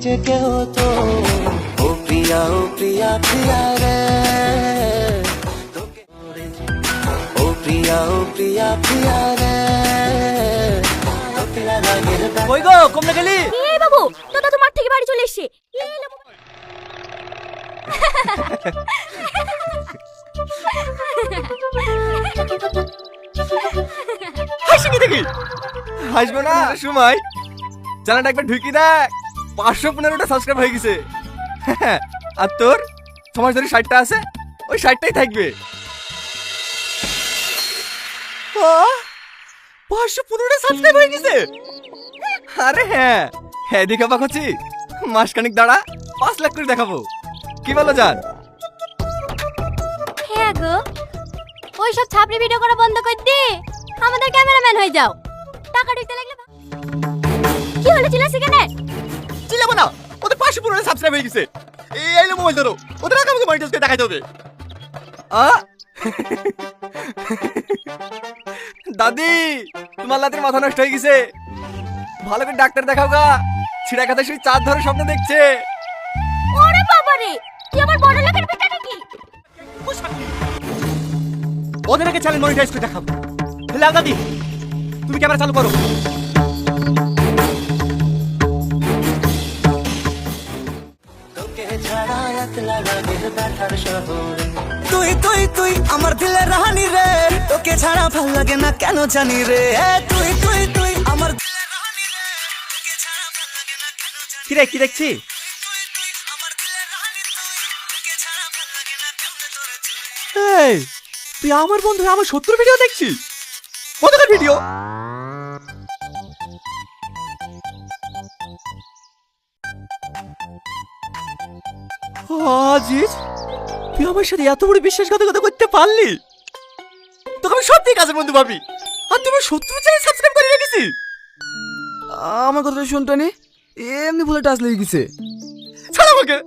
যে কেউ তো ও প্রিয়া প্রিয়া রে ও প্রিয়া প্রিয়া রে তোকে লাগাগের কই গো কমনে গেলি? এই বাবু তোতা তো মাঠ থেকে বাড়ি চলে এসেছে। এই লে বাবু। হাসি কি দেখি? হাসবো না সময় জানাটা একবার ঢুকি দেখ 515টা সাবস্ক্রাইব হয়ে গেছে। আর তোর সমাজ ধরে 60টা আছে, ওই 60টাই থাকবে। 515টা সাবস্ক্রাইব হয়ে গেছে। আরে হ্যাঁ হ্যাঁ দেখে অবাক হচ্ছি। মাসখানিক দাঁড়া 5 লাখ করে দেখাবো। কি বলো জান? হ্যাঁ গো ওই সব ছাপড়ি ভিডিও করা বন্ধ করে দে, আমাদের ক্যামেরাম্যান হয়ে যাও। টাকা ঢুকতে লাগলে কি হলো চিল্লাছিস কেন? চিল্লাবো না, ওদের 515টা সাবস্ক্রাইব হয়ে গেছে। এই আইলো মোবাইল ধরো, ওদের আগে আমাকে মনিটাইজ করে দেখাইতে হবে। দাদি তোমার লাতের মাথা নষ্ট হয়ে গেছে, ভালো করে ডাক্তার দেখাও গা। ছিড়া কাঁথা শুয়ে চাঁদ ধরে স্বপ্ন দেখছে। ওরে বাবা রে, তুই আমার বড় লোকের বেটা নাকি? ওদের আগে চ্যানেল মনিটাইজ করে দেখাবো। লাও দাদি তুমি ক্যামেরা চালু করো। তোকে ছাড়া একলা লাগে ব্যথার শহরে তুই তুই তুই আমার দিলের রাহানি রে, তোকে ছাড়া ভাল লাগে না কেন জানি রে। তুই তুই তুই আমার দিলের রাহানি রে, তোকে ছাড়া ভাল লাগে না কেন জানি। কি রে কি দেখছি? তুই তুই আমার দিলের রাহানি তুই, তোকে ছাড়া ভাল লাগে না কেমনে তোরে তুই। এই তুই আমার বন্ধু হয়ে আমার 70 ভিডিও দেখছিস? কতকার ভিডিও? আজিজ তুই আমার সাথে এত বড় বিশ্বাসঘাতকতা করতে পারলি? তোকে আমি সত্যি কাজের বন্ধু ভাবি, আর তুমি 70 চ্যানেল সাবস্ক্রাইব করে রেখেছিস। আমার কথাটা শুনতে নি, এমনি ভুলে টাচ লেগে গেছে। ছাড় আমাকে।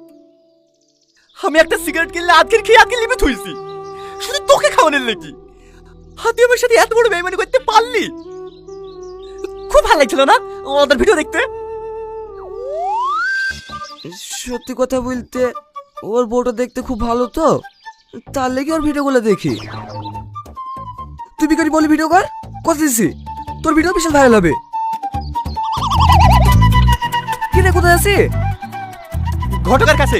আমি একটা সিগারেট কিনলে আজকের খেয়ে আজকে লিমিট হয়েছি, শুধু তোকে খাওয়ানোর লেগে। আর তুই আমার সাথে এত বড় বেইমানি করতে পারলি? খুব ভালো লাগছিল না ওদের ভিডিও দেখতে? সত্যি কথা বলতে ওর বউটা দেখতে খুব ভালো, তো তার লেগে ওর ভিডিওগুলো দেখি। তুই বিকারি বলি ভিডিও কর, কথা দিছি তোর ভিডিও বিশাল ভাইরাল হবে। কি রে কোথায় আছি? ঘটকের কাছে।